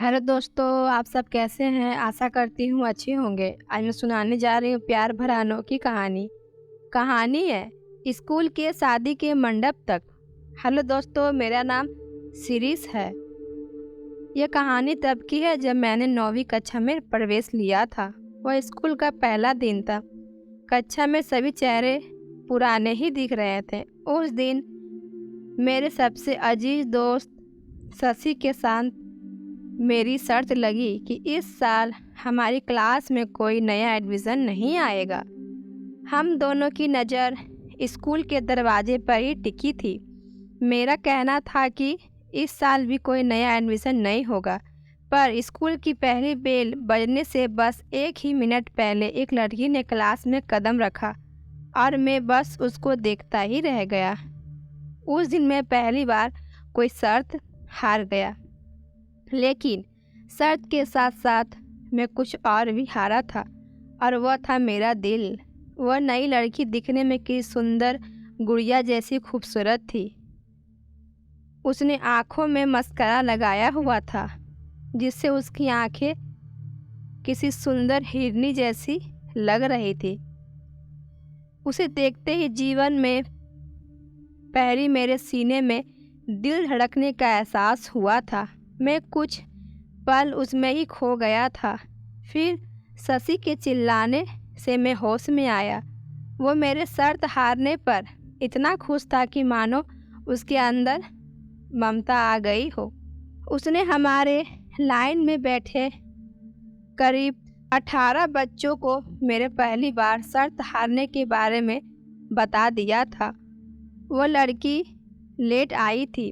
Hello दोस्तों, आप सब कैसे हैं? आशा करती हूँ अच्छे होंगे। आज मैं सुनाने जा रही हूँ प्यार भरा अनोखी कहानी। कहानी है स्कूल के शादी के मंडप तक। हेलो दोस्तों, मेरा नाम शिरीष है। यह कहानी तब की है जब मैंने 9वीं कक्षा में प्रवेश लिया था। वह स्कूल का पहला दिन था। कक्षा में सभी चेहरे पुराने ही दिख रहे थे। उस दिन मेरे सबसे अजीज दोस्त शशि के साथ मेरी शर्त लगी कि इस साल हमारी क्लास में कोई नया एडमिशन नहीं आएगा। हम दोनों की नज़र स्कूल के दरवाजे पर ही टिकी थी। मेरा कहना था कि इस साल भी कोई नया एडमिशन नहीं होगा, पर स्कूल की पहली बेल बजने से बस एक ही मिनट पहले एक लड़की ने क्लास में कदम रखा और मैं बस उसको देखता ही रह गया। उस दिन मैं पहली बार कोई शर्त हार गया, लेकिन शर्त के साथ साथ मैं कुछ और भी हारा था, और वह था मेरा दिल। वह नई लड़की दिखने में की सुंदर गुड़िया जैसी खूबसूरत थी। उसने आँखों में मस्कारा लगाया हुआ था, जिससे उसकी आंखें किसी सुंदर हिरनी जैसी लग रही थी। उसे देखते ही जीवन में पहली मेरे सीने में दिल धड़कने का एहसास हुआ था। मैं कुछ पल उसमें ही खो गया था। फिर शशि के चिल्लाने से मैं होश में आया। वो मेरे शर्त हारने पर इतना खुश था कि मानो उसके अंदर ममता आ गई हो। उसने हमारे लाइन में बैठे करीब 18 बच्चों को मेरे पहली बार शर्त हारने के बारे में बता दिया था। वो लड़की लेट आई थी,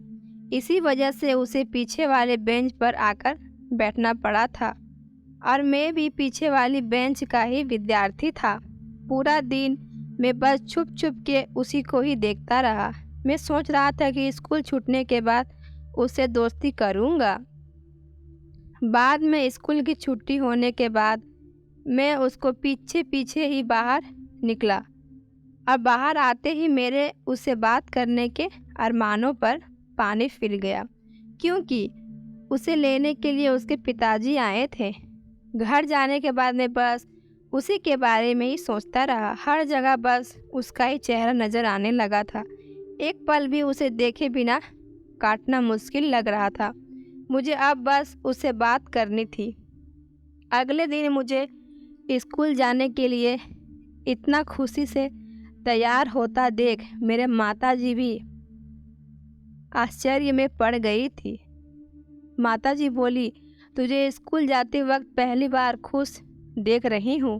इसी वजह से उसे पीछे वाले बेंच पर आकर बैठना पड़ा था, और मैं भी पीछे वाली बेंच का ही विद्यार्थी था। पूरा दिन मैं बस छुप छुप के उसी को ही देखता रहा। मैं सोच रहा था कि स्कूल छूटने के बाद उससे दोस्ती करूँगा। बाद में स्कूल की छुट्टी होने के बाद मैं उसको पीछे पीछे ही बाहर निकला, और बाहर आते ही मेरे उससे बात करने के अरमानों पर पानी फिर गया, क्योंकि उसे लेने के लिए उसके पिताजी आए थे। घर जाने के बाद मैं बस उसी के बारे में ही सोचता रहा। हर जगह बस उसका ही चेहरा नज़र आने लगा था। एक पल भी उसे देखे बिना काटना मुश्किल लग रहा था। मुझे अब बस उससे बात करनी थी। अगले दिन मुझे स्कूल जाने के लिए इतना खुशी से तैयार होता देख मेरे माताजी भी आश्चर्य में पड़ गई थी। माताजी बोली, तुझे स्कूल जाते वक्त पहली बार खुश देख रही हूँ।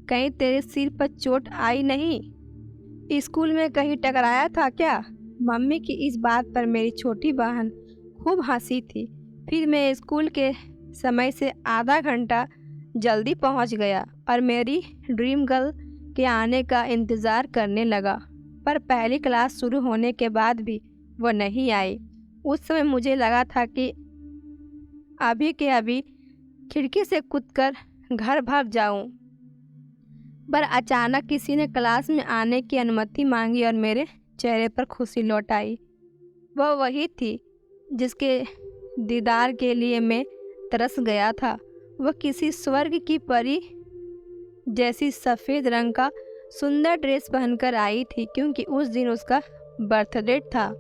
कहीं तेरे सिर पर चोट आई नहीं? स्कूल में कहीं टकराया था क्या? मम्मी की इस बात पर मेरी छोटी बहन खूब हंसी थी। फिर मैं स्कूल के समय से आधा घंटा जल्दी पहुँच गया और मेरी ड्रीम गर्ल के आने का इंतज़ार करने लगा, पर पहली क्लास शुरू होने के बाद भी वह नहीं आई। उस समय मुझे लगा था कि अभी के अभी खिड़की से कूदकर घर भाग जाऊं। पर अचानक किसी ने क्लास में आने की अनुमति मांगी और मेरे चेहरे पर खुशी लौट आई। वह वही थी जिसके दीदार के लिए मैं तरस गया था। वह किसी स्वर्ग की परी जैसी सफ़ेद रंग का सुंदर ड्रेस पहनकर आई थी, क्योंकि उस दिन उसका बर्थडे था।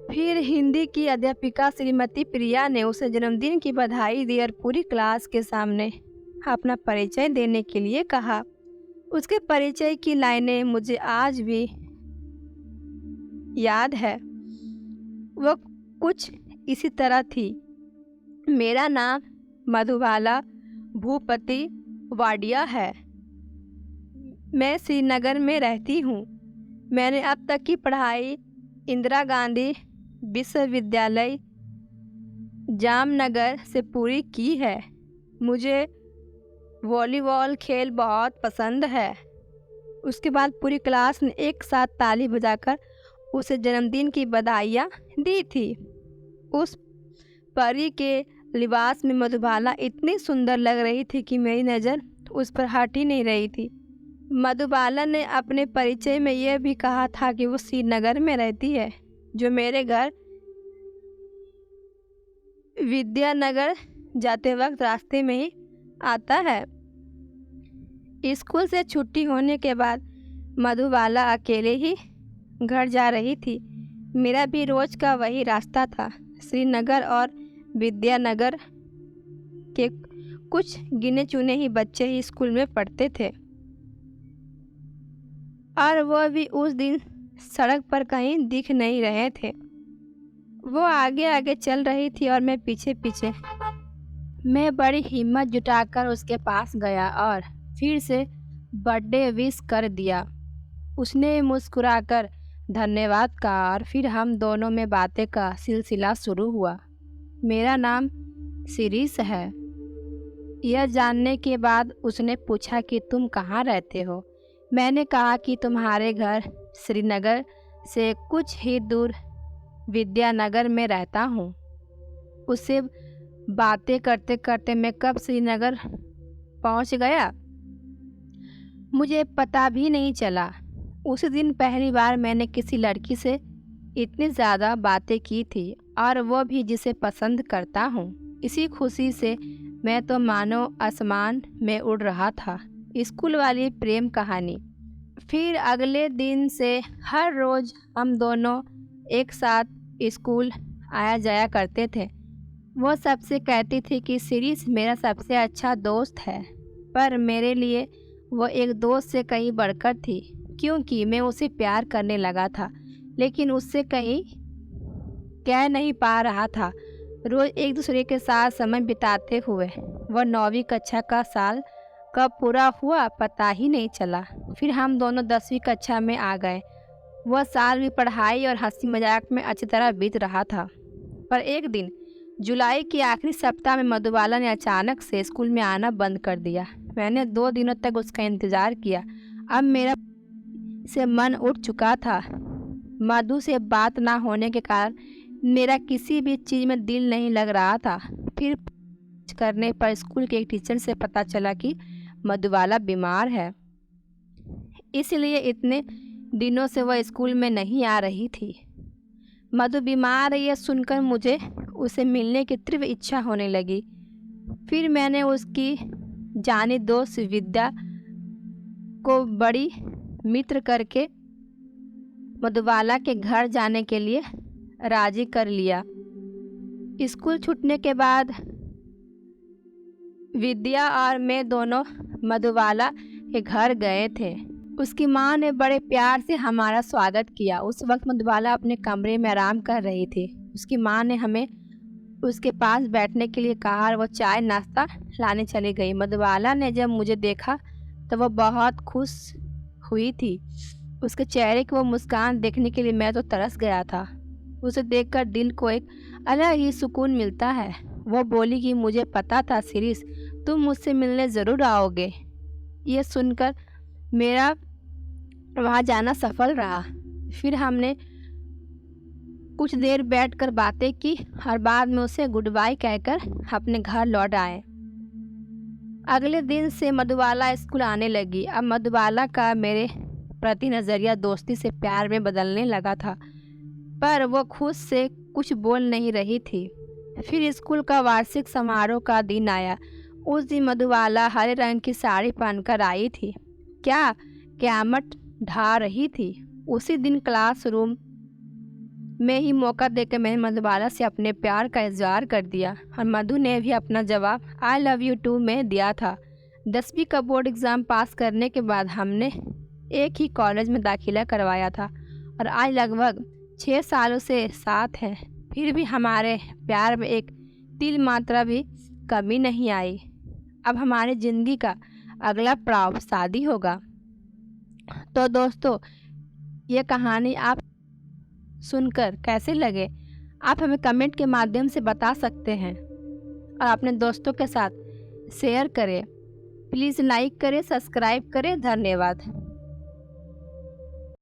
फिर हिंदी की अध्यापिका श्रीमती प्रिया ने उसे जन्मदिन की बधाई दी और पूरी क्लास के सामने अपना परिचय देने के लिए कहा। उसके परिचय की लाइनें मुझे आज भी याद है। वह कुछ इसी तरह थी। मेरा नाम मधुबाला भूपति वाडिया है। मैं श्रीनगर में रहती हूँ। मैंने अब तक की पढ़ाई इंदिरा गांधी विश्वविद्यालय जामनगर से पूरी की है। मुझे वॉलीबॉल खेल बहुत पसंद है। उसके बाद पूरी क्लास ने एक साथ ताली बजाकर उसे जन्मदिन की बधाइयाँ दी थी। उस परी के लिबास में मधुबाला इतनी सुंदर लग रही थी कि मेरी नज़र उस पर हट ही नहीं रही थी। मधुबाला ने अपने परिचय में यह भी कहा था कि वो श्रीनगर में रहती है, जो मेरे घर विद्यानगर जाते वक्त रास्ते में ही आता है। स्कूल से छुट्टी होने के बाद मधुबाला अकेले ही घर जा रही थी। मेरा भी रोज का वही रास्ता था। श्रीनगर और विद्यानगर के कुछ गिने चुने ही बच्चे ही स्कूल में पढ़ते थे और वह भी उस दिन सड़क पर कहीं दिख नहीं रहे थे। वो आगे आगे चल रही थी और मैं पीछे पीछे। मैं बड़ी हिम्मत जुटाकर उसके पास गया और फिर से बर्थडे विश कर दिया। उसने मुस्कुराकर धन्यवाद कहा और फिर हम दोनों में बातें का सिलसिला शुरू हुआ। मेरा नाम शिरीष है। यह जानने के बाद उसने पूछा कि तुम कहाँ रहते हो। मैंने कहा कि तुम्हारे घर श्रीनगर से कुछ ही दूर विद्यानगर में रहता हूँ। उससे बातें करते करते मैं कब श्रीनगर पहुँच गया मुझे पता भी नहीं चला। उस दिन पहली बार मैंने किसी लड़की से इतनी ज़्यादा बातें की थी और वो भी जिसे पसंद करता हूँ। इसी खुशी से मैं तो मानो आसमान में उड़ रहा था। स्कूल वाली प्रेम कहानी। फिर अगले दिन से हर रोज़ हम दोनों एक साथ स्कूल आया जाया करते थे। वो सबसे कहती थी कि शिरीष मेरा सबसे अच्छा दोस्त है, पर मेरे लिए वो एक दोस्त से कहीं बढ़कर थी, क्योंकि मैं उसे प्यार करने लगा था, लेकिन उससे कहीं कह नहीं पा रहा था। रोज़ एक दूसरे के साथ समय बिताते हुए वह 9वीं कक्षा का साल कब पूरा हुआ पता ही नहीं चला। फिर हम दोनों 10वीं कक्षा में आ गए। वह साल भी पढ़ाई और हंसी मजाक में अच्छी तरह बीत रहा था। पर एक दिन जुलाई के आखिरी सप्ताह में मधुबाला ने अचानक से स्कूल में आना बंद कर दिया। मैंने 2 दिनों तक उसका इंतज़ार किया। अब मेरा से मन उठ चुका था। मधु से बात ना होने के कारण मेरा किसी भी चीज़ में दिल नहीं लग रहा था। फिर करने पर स्कूल के एक टीचर से पता चला कि मधुबाला बीमार है, इसलिए इतने दिनों से वह स्कूल में नहीं आ रही थी। मधु बीमार है यह सुनकर मुझे उसे मिलने की तीव्र इच्छा होने लगी। फिर मैंने उसकी जानी दोस्त विद्या को बड़ी मित्र करके मधुबाला के घर जाने के लिए राजी कर लिया। स्कूल छूटने के बाद विद्या और मैं दोनों मधुबाला के घर गए थे। उसकी माँ ने बड़े प्यार से हमारा स्वागत किया। उस वक्त मधुबाला अपने कमरे में आराम कर रही थी। उसकी माँ ने हमें उसके पास बैठने के लिए कहा और वो चाय नाश्ता लाने चली गई। मधुबाला ने जब मुझे देखा तो वह बहुत खुश हुई थी। उसके चेहरे की वो मुस्कान देखने के लिए मैं तो तरस गया था। उसे देखकर दिल को एक अलग ही सुकून मिलता है। वो बोली कि मुझे पता था शिरीष तुम मुझसे मिलने ज़रूर आओगे। ये सुनकर मेरा वहाँ जाना सफल रहा। फिर हमने कुछ देर बैठकर बातें की और बाद में उसे गुड बाय कहकर अपने घर लौट आए। अगले दिन से मधुबाला स्कूल आने लगी। अब मधुबाला का मेरे प्रति नज़रिया दोस्ती से प्यार में बदलने लगा था, पर वो खुद से कुछ बोल नहीं रही थी। फिर स्कूल का वार्षिक समारोह का दिन आया। उस दिन मधुबाला हरे रंग की साड़ी पहनकर आई थी। क्या क़यामत ढा रही थी। उसी दिन क्लासरूम में ही मौका देकर मैंने मधुबाला से अपने प्यार का इजहार कर दिया और मधु ने भी अपना जवाब आई लव यू टू में दिया था। 10वीं का बोर्ड एग्ज़ाम पास करने के बाद हमने एक ही कॉलेज में दाखिला करवाया था और आज लगभग 6 सालों से साथ हैं। फिर भी हमारे प्यार में एक तिल मात्रा भी कमी नहीं आई। अब हमारी ज़िंदगी का अगला पड़ाव शादी होगा। तो दोस्तों, ये कहानी आप सुनकर कैसे लगे आप हमें कमेंट के माध्यम से बता सकते हैं और अपने दोस्तों के साथ शेयर करें। प्लीज़ लाइक करें, सब्सक्राइब करें। धन्यवाद।